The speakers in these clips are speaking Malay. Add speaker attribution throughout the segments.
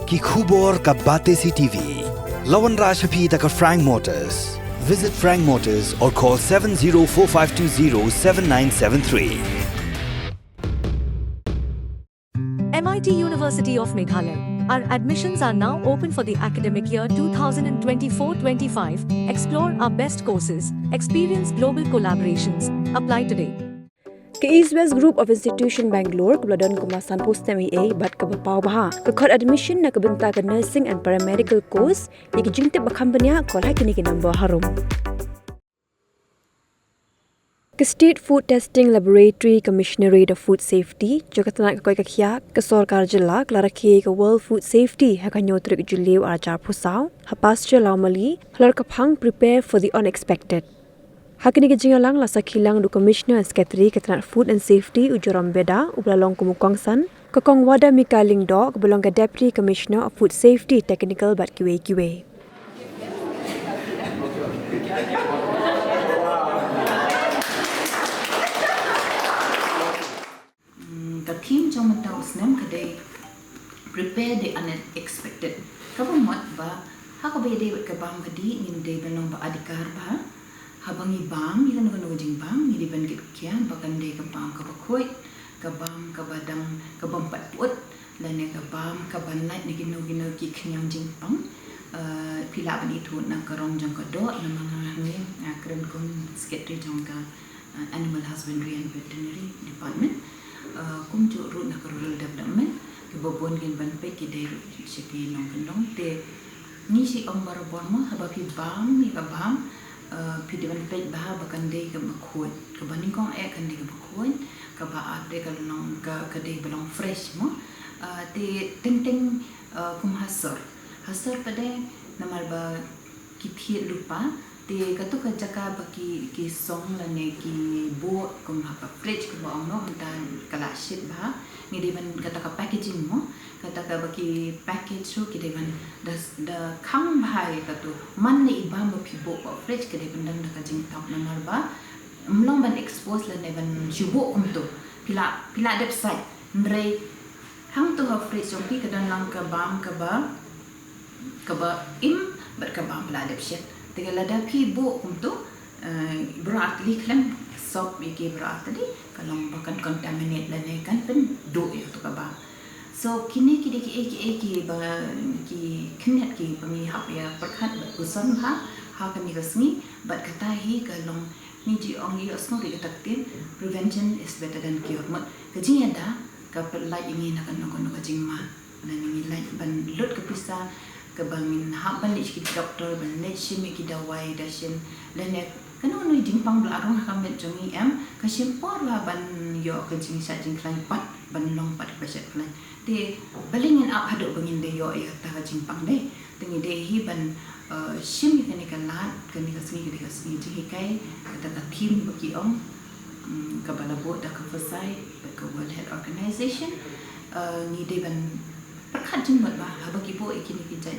Speaker 1: ki khubor ka bate CTV. Lawan Rajhapi taka Frank Motors. Visit Frank Motors or call 7045207973.
Speaker 2: MIT University of Meghalaya. Our admissions are now open for the academic year 2024-25. Explore our best courses, experience global collaborations. Apply today.
Speaker 3: Ke East West Group of Institution Bangalore kebeladon kemasan post MA bat ke bapau baha ke kod admission na kebenta ke nursing and paramedical course yang jingte bakam benya kol hakini ke number harum. Ke State Food Testing Laboratory Commissionerate of Food Safety juga tenak koi kakia ke Sorkar Jilla kelaraki ke World Food Safety hakanyo trik juliu ajar pusau hapascha laumali halar kapang prepare for the unexpected. Hakini ke jingalang la sakilang du Commissioner and Secretary ke tenak Food and Safety ujoram beda ublalong kumukongsan ke kong wada mikaling do ke belong ke Deputy Commissioner of Food Safety Technical bat QA.
Speaker 4: The team trong mình đầu snem kadai prepare the unexpected. Kamu mat ba hakabe de kabam kadi nin de benong ba adikar ba habangi bam ikan no jing bam ni ban git kian bakan de kabam kabakoi kabam kabadang kabam patput lane kabam kaban light ni gino ki knyang jing pang pila bani tu na karong jong kado na mga ni kren kon secretary jong ka animal husbandry and veterinary department kum jo ru na karul development ke bobon gen ban pe ki de sipi nong kendong te ni si ong barabon mo haba pi bam ni ka bam pi de ban pe ba bakan de ke makhoi ke baning kong kan de ke makhoi ka ba ade ka nong ka de belong fresh mo te teng kum hasor pada namal ba ki phi lupa te katu ka jaka baki ki song la ne ki bo kum haka fridge ko ang no dan kala shit ba ni de ban kata ka packaging mo kata ka baki package so ki de ban da khang bhai katu man ne iba mo phi bo fridge ke de ban dan ka jing tak na mar ba mlong ban expose la ne ban shubo kum to pila de site ndre hang to ha fridge so ki ka dan lang ka ba im bat ka bam la de shit Tegal ada pi bo untuk berat liklam sop iki berat tadi kalau bahkan contaminate lane kan pen do itu kaba so kini ki ba ki knet ki pami hap ya perkhat usan ha kami resmi bat kata hi kalau ni ji ong yi asno ki taktin prevention is better than cure mat kajing ada ka pelai ini nak no kajing ma dan ini lai ban lut ke pisa kebangun hak balik kita doktor balik sini kita dawai dasin dan ya kena anu jingpang belarung kami jongi kesimpor lah ban yo kencing sajing klein pat ban long pat peset klein de balingin up haduk bangin de yo ya ta jingpang de tengi de hi ban sini kene kalat kene kasini ji kai kata tim bagi om kabala bo da kafasai ke World Health Organization ni de ban perkhat jing mat ba bagi bo ikini kijai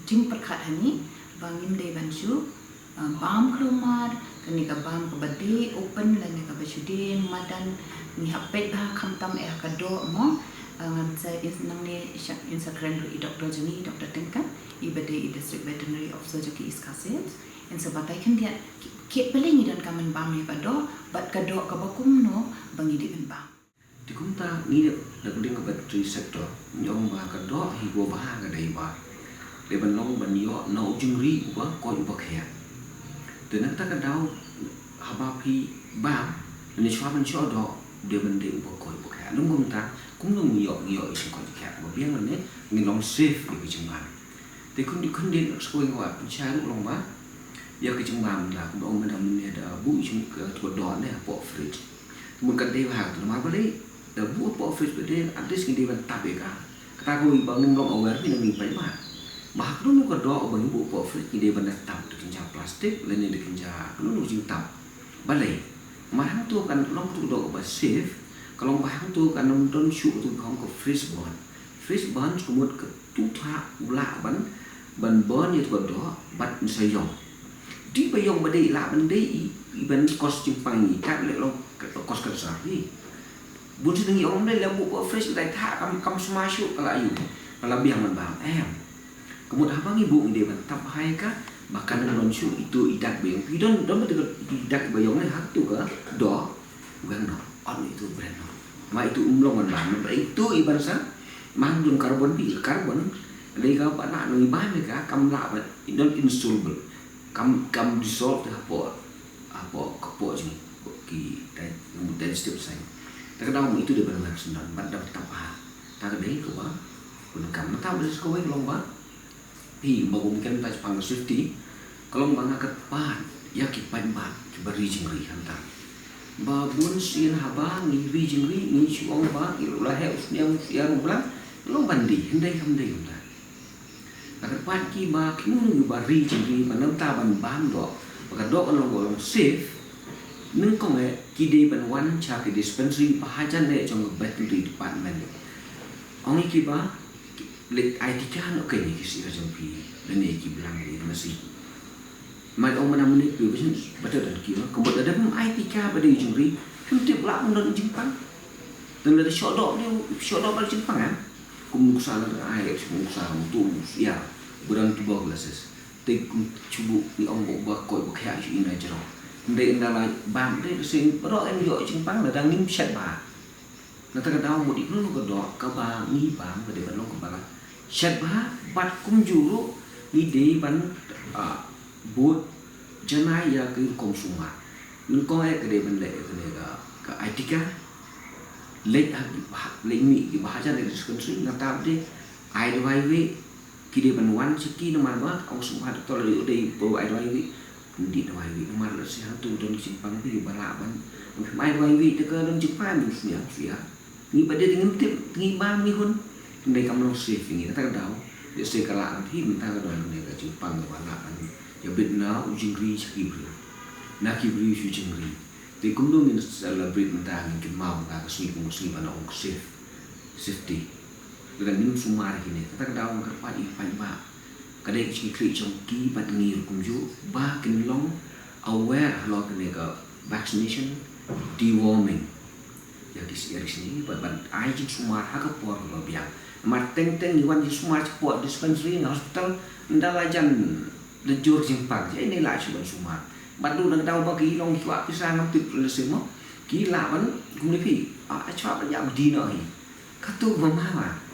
Speaker 4: jing perkhat hani bangin de bansu bam kromar kani ka bam ka bade open lan ka basude madan ni hapet ba khamtam ka do mo ngam sa is nang ne Instagram ri Dr. Jani Dr. Tenka ibade district veterinary officer jaki iskaset en sabatai kan dia ke pelingi dan kamen bam ni ka do bat ka do ka bakum no bangi de bam
Speaker 5: di kumta ni lebih ke battery sektor nyong ba ka do hi go ba ga dai ba le ban long ban yo no jingri ba ko ba khe de nak ta ka dau haba pi ba ni chwa ban cho do de ban de ba ko ba khe lung bum ta kum lung yo is ko khe ba biang lan ne ni long safe ni chung ba de kun de sko ngwa cha long ba ya ke chung ba la ko ong ma dam ne da bu chung ka to do ne po fridge mun kan de ba ha ma ba le the boot office bede at least kita ban tabe ka kata ko ibang ngom aware ni ngi pai ma ma hakno ko do bang boot office kita ban tab de kinja plastik lene de kinja lu jing tab balai ma hang tu kan long tu do ba safe kalau ma hang tu kan nom don shu tu khong ko freeze burn kumut ke tu tha ula ban burn ni tu do bat sai yong di ba yong ba de la ban de i ban kos jing pang ni ka le long kos ka sa ri bun si tengi om dai labu ko fresh dai tha kam smashu kala ayu kala biang man bang kemudian abang ibu ide ban tap hai ka bahkan non syu itu idak beng pidon don betul idak bayong ni hak tu ka do bukan no on itu brand no ma itu umlong man bang itu iban sa mangdung karbon dai ka pa na no iban ka kam la ba non insoluble kam dissolve apa kepo ni ki dai kemudian step sai kadang itu dia benar senang pada tak apa tak ada itu ba pun kam tak boleh sekolah long ba pi mungkin tak pang safety kalau bang akat pan ya ki pan ba ki bari jingri hantar ba bun sin haba ni ri jingri ni chuang ba ilu lah he usniang siang bla long bandi hendai hamdai umta akat pan ki ba ki nu bari jingri manam ta ban ban do maka do kan long safe nâng công nghệ khi đi bên one cha cái dispensary bahajan để trong veterinary department ông ấy kia ba lịch IT cha nó kể những cái gì trong phi nên này kia bilang ini masih mai ông mana menit tu macam betul dan kia kemudian ada pun IT cha pada ujung ri kita pula menurut Jepang dan ada shot dog pada Jepang kan kum salah air kum salah tu ya bukan tu glasses tapi cubu ni ông buat koi bukan ini aja để là bám đấy xin bắt đầu em dội chứng bắn là đang nghiêm sạch bà là ta cái đau một ít nó còn đỏ các bà nghi bám và để bắn nó của bà là sạch bà bắt cũng dù nghi để bắn bút chân ai ya cái công sung mà nhưng có cái để bắn lệ cái này là cái etika lệ mỹ cái bà chân này là cần suy là ta đi ai đâu ai vậy khi để bắn one chỉ nó mà ông sung hạt to là ở đây bộ ai đâu ai vậy di dawai wi nomor sehatu don Jepang pi balaban mai dawai wi te ke don Jepang ni sia ni pada dengan tip ni bang ni hun ndai kam long safe ni ta dau de se kala an thi ta don ne ka Jepang ka balaban ya bit na ujingri chikibri na kibri shu jingri te kum dong ni celebrate ta ni mau ka sui kum sui bana ong safety dengan nim sumar ni ta dau ka pa i pa ba kadai kecil trong ki bat ngir kumju ba kin long aware lo kene ka vaccination deworming ya di sini ban ai jin sumar ha ka por ba biang mar teng ni wan jin sumar por dispensary na hospital ndala jan de jur jin pak je ni la chuan sumar ban du nang dau ba ki long kwa pi sang tip le semo ki la ban kum ni pi a chwa ba ya di no hi ka tu ma ma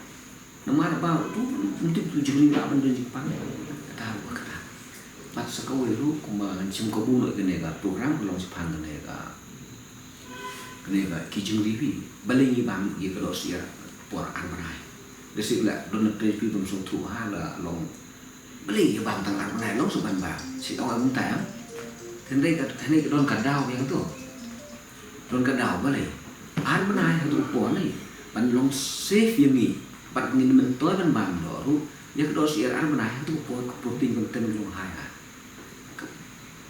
Speaker 5: nama apa tu untuk tujuan apa benda Jepang tahu kata pas sekolah itu kumahan sim kabun ke nega program belum Jepang ke nega kijung ribi balik ni bang ye kalau sia por anrai desi la don tre pi bum sung thu ha la long balik ye bang tang anrai long su ban bang si tong ang ta then đây cái don cả đau yang tu don cả đau balik an anrai tu por ni ban long safe yang ni bắt nghìn mình tối bên bàn đó ru những đồ sữa ăn bên này itu protein content long high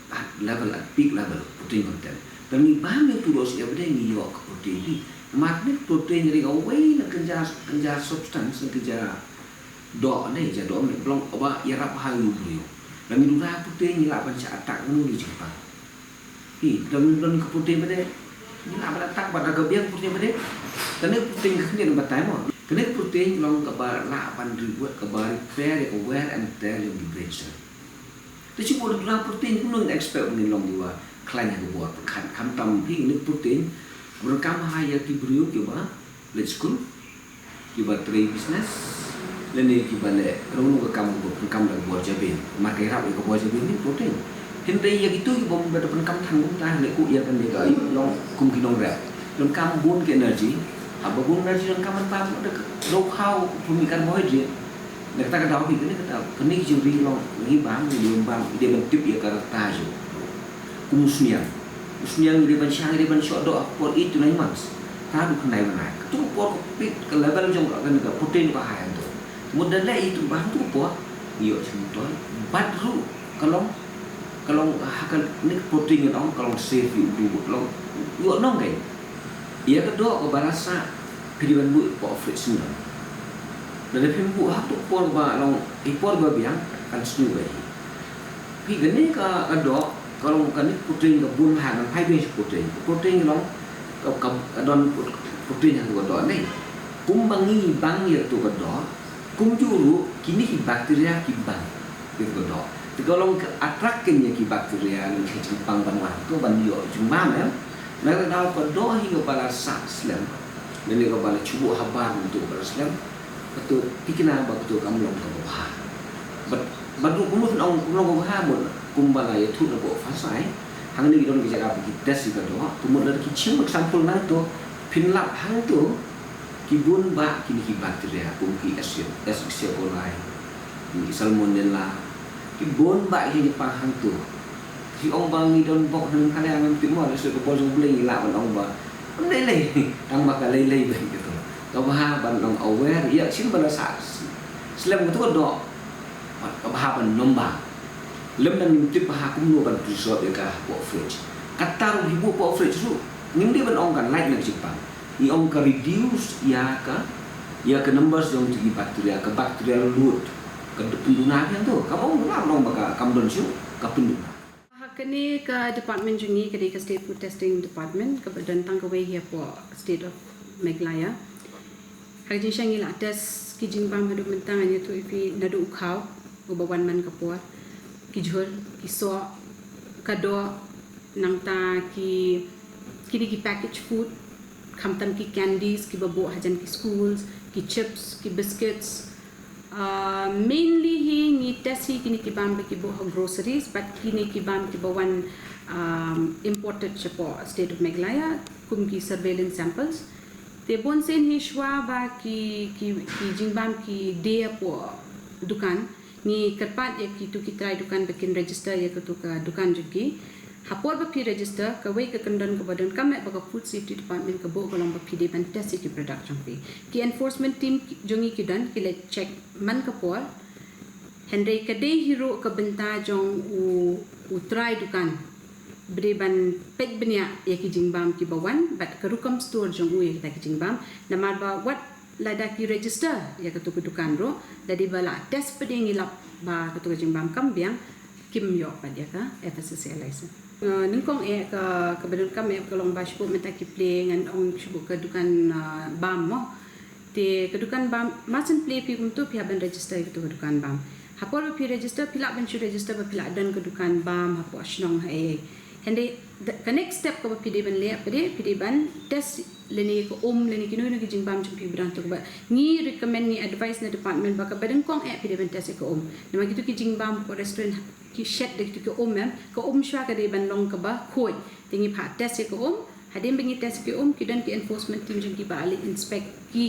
Speaker 5: at level at peak level protein content dan ni bahan itu đồ sữa bên ni yo protein ni makna protein jadi away na kenja substance kenja do này jadi do mình long oba ya rap hal lu beliau dan ni dua protein ni lah panca atak nu di Jepang dan protein bên ni lah atak pada kebiang protein bên dan protein kan yang batai mo kena protein long kabar la pan ribuat kabar repair aware and tear yang vibration. Tapi cuma dalam protein pun nong expert ni long diwa klien yang buat kan tam pi ni protein berkam haya ki brio ki ba let's school ki ba trade business lene ki ba le rong ka kam dah buat jabin makai rap ka buat jabin ni protein. Hindai yang itu ki bom ber penkam thang bom ta le ku ya kan ni kai long kum ki long rap long kam bun ki energy apa pun energi yang kaman pam ada low how bumi karbohidrat. Mereka kata apa ini kata kenik juri long ni bang dia bentuk ya karakter je. Musniang dia bencang dia bencok doa por itu nai mas. Tahu kenai mana? Tu por pit ke level jong akan ke protein bahaya tu. Kemudian itu bang tu por iyo contoh badru kalau akan ni protein yang kalau safe itu long yo nong kai. Ia kedua ko barasa pilihan bu po friction. Dan pilihan bu hak tu por ba long ipor ba biang kan snu ba. Pi gani ka kedua kalau kan protein ka bun ha kan pai be protein long ka don putri yang tu kedua ni kumbangi bang ya tu kedua kumjuru kini ki bakteria ki bang itu kedua kalau atraknya ki bakteria ni Jepang banwan tu banyo cuma ya mereka tahu kedua hingga pada Islam dan mereka pada cuba habar untuk Islam betul pikirna betul kamu long ke bawah badu kumu long ke bawah pun kumbala ya tu nak buat fasai hang ni don kita apa kita tes kedua kumu dari kecil sampul mana tu pinlap hang tu kibun ba kini ki bakteria ki Escherichia coli ki salmonella kibun ba ki Jepang hang tu si ông ba ngi don bok dengan kalian nanti mau so ko boleh beli lah ông ba lei tang bakal lei begitu kau bah ban long aware ya sini pada saat Islam itu do kau bah ban nomba lem dan tip bah kumno ban resort ya ka po fridge katar hibu po fridge tu ngindi ban ong kan like nak Jepang ni ong ka reduce ya ka numbers yang tinggi bakteria ke bacterial load ke penduna yang tu kamu ngam long baka kam don su ka penduna
Speaker 6: kini ke department jungi ke state food testing department ke badan tangkawai hia po state of Meghalaya hari jing la test ki jingbam hadu mentang anya tu ipi nadu ukhau ubawan man ke po ki jhol ki so kado nangta ki kini ki package food khamtam ki candies ki babo hajan ki schools ki chips ki biscuits mainly hi ni test hi kini ki bam ki bo groceries but kini ki bam ki bawan imported chapo state of Meghalaya kum ki surveillance samples te bon sen hi shwa ba ki jingbam ki de po dukan ni kerpat ya ki tu ki try dukan bikin register ya ke tu ka dukan juki hapor ba pi register ka wei ka kandan ka badan kam ba ka food safety department ka bo kolong ba pi de ban test ki production pi ki enforcement team jongi ki dan ki le check man ka por henry ka de hero ka benta jong u try dukan bre ban pet benya ya ki jingbam ki bawan but ka rukam store jong u ya ki jingbam namar ba what lada ki register ya ka tu dukan ro dadi bala test peding ilap ba ka tu jingbam kam biang kim yo pa dia ka FSSAI license ningkong ka badan kami kalong ba shubu menta ki play ngan ong shubu ka dukan bam mo te ka dukan bam masen play pi untuk pi ban register itu ka dukan bam hapor pi register pila ban shu register ba pila dan ka dukan bam hapo asnong hai hende the next step ka pi de ban le pi de ban test leni ko leni kinu ni jing bam pi bran to ba ni recommend ni advice na department ba ka badan kong pi de ban test ko nama gitu ki jing bam ko restaurant ki shed de ki mem ko shwa ka de ban long ka ba khoi tingi pha test ko hadim bingi test ki ki dan ki enforcement team jing ki ba ali inspect ki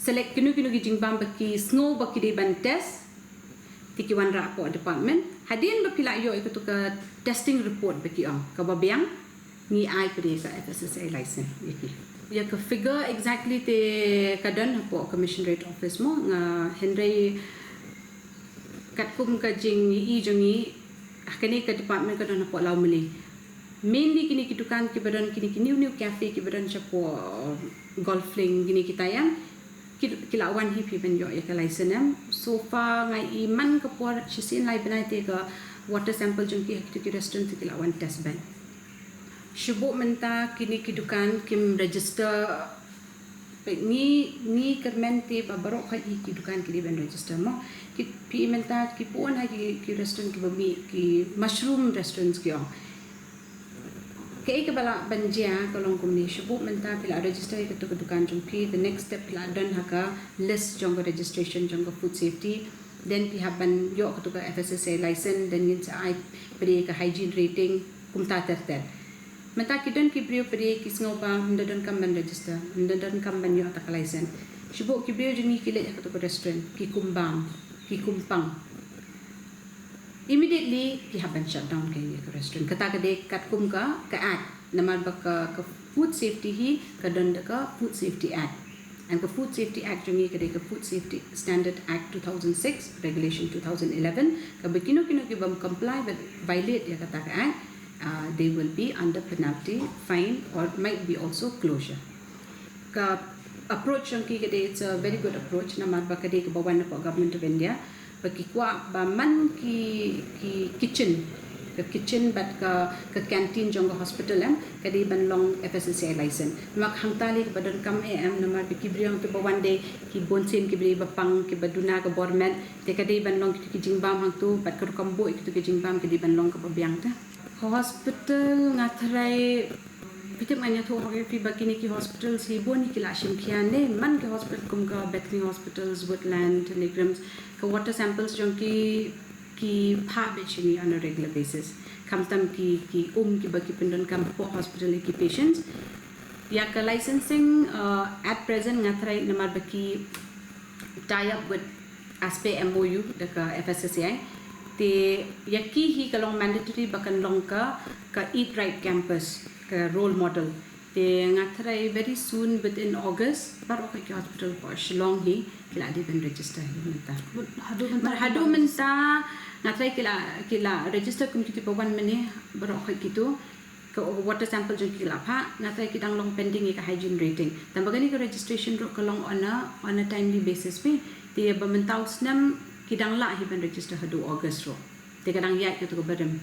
Speaker 6: select kinu ki jing bam ba ki snow ba ki de ban test tiki wan ra po department hadin ba pila yo iko ka testing report ba ki ka ba biang ni ai pre ka FSSAI license yaki ya ka figure exactly te kadan po commissionerate office mo nga Henry katkum ka jing i jongi kani ka department ka don po law mali mainly kini ki dukan ki badan kini new cafe ki badan cha po golfing gini kita yang kilawan hi pi ben yo ya ka license so far ngai iman ka por chisin lai benai te ka water sample jong ki restaurant ki lawan test ban shubu menta kini ki dukan kim register ni kermente ba barok ka ki dukan ki ben register mo ki pi menta ki pon ha ki restaurant ki babi ki mushroom restaurants ki ke bala banja kalong kumni shubu menta pila register ke tu dukan jong pi the next step pila dan haka list jong registration jong food safety then pi haban yo ke tu FSSAI license then yin sa ai peri ka hygiene rating kumta terter menta kidan ki brio peri ki sngopa ndadan kam ban register ndadan kam ban yo ta license shubu ki brio jini ki le ke tu restaurant ki kumbang ki kumpang immediately ki haban shut down ke restaurant kata ka de kat kum ka act namar ba ka food safety hi ka dan ka food safety act and the food safety act jungi ka de ka food safety standard act 2006 regulation 2011 ka bekino ki bam comply with violate ya kata ka act they will be under penalty fine or might be also closure ka approach yang ki de it's a very good approach namar ba ka de ka bawan na po government of India bagi kuat baman ki kitchen ke kitchen but ke canteen jong ke hospital kadi ban long FSSAI license mak hang tali ke badan kam namar bi kibriang tu bawan de ki bonsin ki bri bapang ki baduna ke bormet te kadi ban long ki jingbam hang tu bat ke kambo ki jingbam kadi ban long ke babiang ta hospital ngatrai Pitip anya tu orang pi bagini ki hospital si boni ki la shim khiane man ke hospital kum ka Bethany hospitals Woodland Telegrams ka water samples jong ki pha be chini on a regular basis kam tam ki ki bagi pendon kam po hospital ki patients ya ka licensing at present ngatrai namar baki tie up with ASPE MOU deka FSSAI te yaki hi kalong mandatory bakan long ka Eat Right campus ka role model te ngatrai very soon within August baru ka hospital for Shillong hi kila di ben register menta hadu menta ngatrai kila register kum kiti bawan mene baru ka gitu ke water sample jong kila pha ngatrai kidang long pending ka hygiene rating dan bagani ka registration ro kalong on a timely basis pe te bamentau snam kidang la hi ben register hadu August ro te kadang ya ki to badam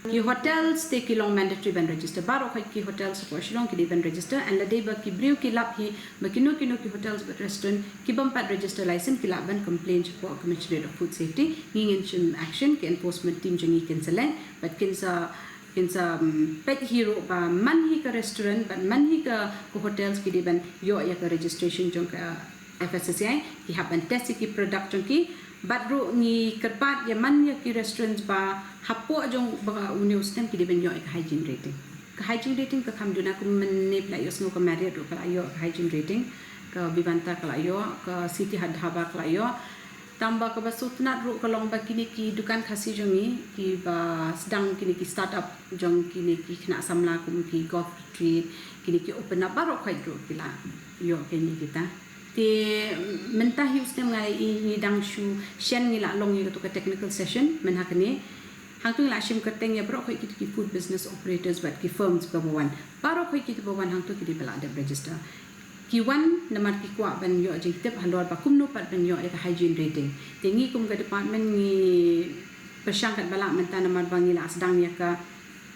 Speaker 6: ki hotels te ki long mandatory ban register baro khai ki hotels for Shillong ki ban register and la deba ki briu ki lap hi makino ki hotels but restaurant ki bampat register license ki lap ban complaint for Commissioner of Food Safety ngin chim action ki enforcement team jangi cancel but kinsa pet hero ba man hi ka restaurant but man hi ka hotels ki ban yo ya ka registration jong ka FSSAI ki happen test ki product jong ki badro ni kerpat ya man ya ki restaurants ba hapo jong ba unius tem ki ben yo hygiene rating ka kam duna kum menip la yos no ka marriott ro ka yo hygiene rating ka bibanta ka yo ka city hadhaba ka yo tamba ka basutnat ro ka long ba kini ki dukan khasi jongi ki ba sedang kini ki startup jong kini ki kena samla kum ki golf retreat kini ki open up baro khai ro kila yo kini kita te mentah Houston ngai ni dang shu shen ni la long ni to ka technical session men hakne hang tu la shim kateng ya bro khoi ki food business operators but ki firms ka bawan baro khoi ki bawan hang tu ki bela de register ki wan namar ki kwa ban yo jing tep handor ba kum no pat ban yo ka hygiene rating te ngi kum ka department ni persangkat bala menta namar bangi la sedang ya ka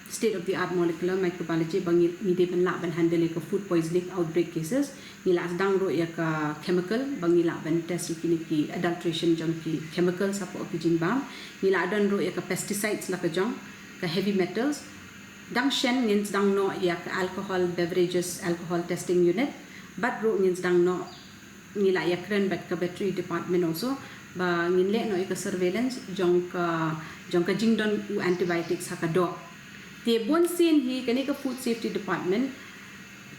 Speaker 6: state of the art molecular microbiology bangi ni de ban la ban handle ka food poisoning outbreak cases ni la sedang ro ya ka chemical bangi la ban test ki adulteration jong ki chemical sapo ki jingbam ni la don ro ya ka pesticides la ka jong ka heavy metals dang shen ngin dang no ya ka alcohol beverages alcohol testing unit but ro ngin dang no ni la ya kren bat ka battery department also ba ngin le no ya ka surveillance jong ka jingdon antibiotics ha ka do te bon sin hi kani ka food safety department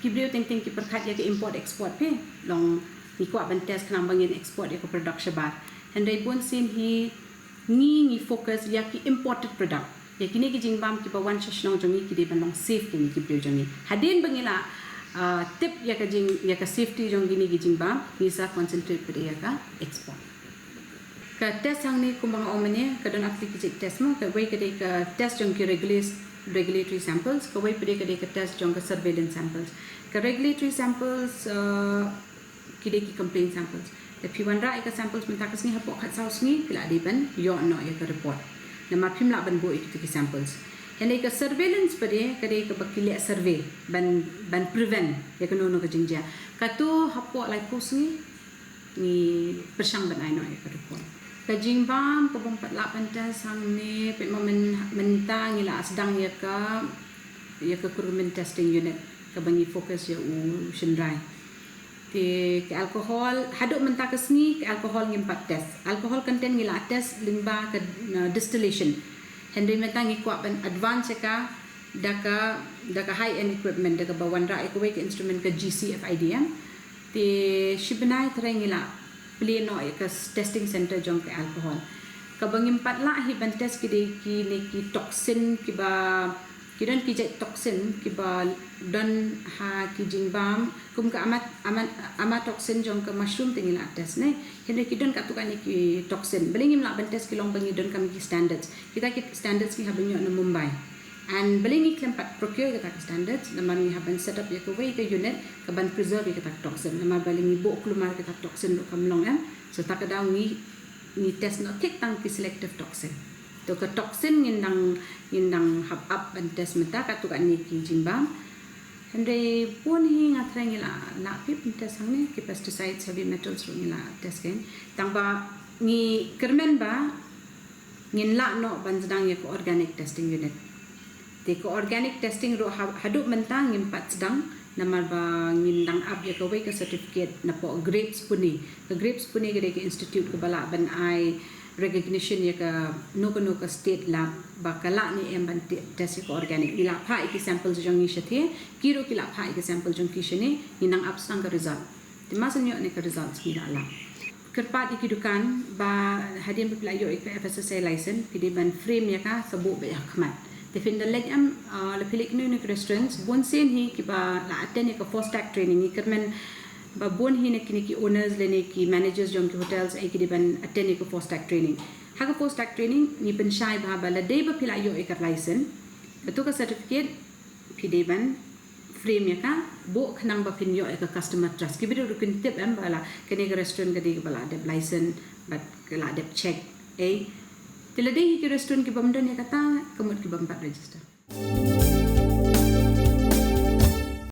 Speaker 6: ki brio ting ki perkhat ya ke import export pe long ni ko ban test kan bangin export ya ke production bar and dai bon sin hi ni focus ya ki imported product ya kini ki jingbam ki bawan shashnong jongi ki de ban long safe ki brio jongi hadin bangila tip ya ka safety jongi ni ki jingbam ni sa concentrate pe ya ka export ka test hang ni kumbang omene ka don application test mo ka wei ka de ka test jong ki regulatory samples ka wai pede ka test jong ka surveillance samples ka regulatory samples ki complaint samples the p1 ka samples minta ka sni hapo khat saus ni kila de ban yo no ya ka report na ma phim la ban bo ki samples hene ka surveillance pede ka bakile survey ban prevent ya ka no ka jingja ka tu hapo lai pos ni persang ban ai no ya ka report kajingbam ko bang patla panta sang ni pe menta ngila sedang ya ka recruitment testing unit ka bangi fokus ya u shendrai te ke alcohol haduk menta ka sni ke alcohol ngimpat test alcohol content ngila test limba ke distillation hendai menta ngikwa ban advance ka daka high end equipment daka bawan ra ko ke instrument ka GCFIDM te shibnai trengila pleno ka testing center jong ke alcohol ka bangimpat la hi ban test ki toxin ki ba kidon ki jai toxin ki ba don ha ki jingbam kum ka amat toxin jong ke mushroom tingila test ne hende kidon ka tukan ki toxin belingim la ban test ki long bangi don kam ki standards kita ki standards ki habanyo na Mumbai and belingi klempat procure kita standards naman ni haban set up ya ko way ka unit ka ban preserve kita toxin naman belingi bo klumar kita toxin do kamlong so takadaw ni test no tik tang ki selective toxin to ke toksin ngindang hab up and test meta ka tu kan ni ki jimbam hande pun hi ngatreng la pip test hangne ki pesticides heavy metals ru ngila test ken tangba ni kermen ba ngin la no banjang ye ko organic testing unit te ko organic testing ru hadu mentang impat sedang namar ba ngindang up ye ko ke certificate na po grapes puni gede ke institute ke bala ban ai recognition ye ka no ka state lab bakala ni emban test ko organic ila pha iki sample jong ni shethe kiro kila pha iki sample jong ki shene ninang abstang ka result timasan yo ne ka results ki la kerpat iki dukan ba hadian pepla yo ik FSSA license kidi ban frame ya ka sabu be khmat te fin leg am la pilik nu ne restaurants bon sen hi ki ba la attend ka first stack training ni kermen ba bon hi ne ki owners le ne ki managers jong ki hotels ai ki ban attend ka first stack training haga first stack training ni pen shai ba la dei ba pila yo ik license betu ka certificate pidi ban frame ya ka bo khnang ba pin yo ek customer trust ki bidu kin tip am bala kene ka restaurant ka de bala de license but kala de check tila de ki restaurant ki bamdan ya kata kamut ki bampat register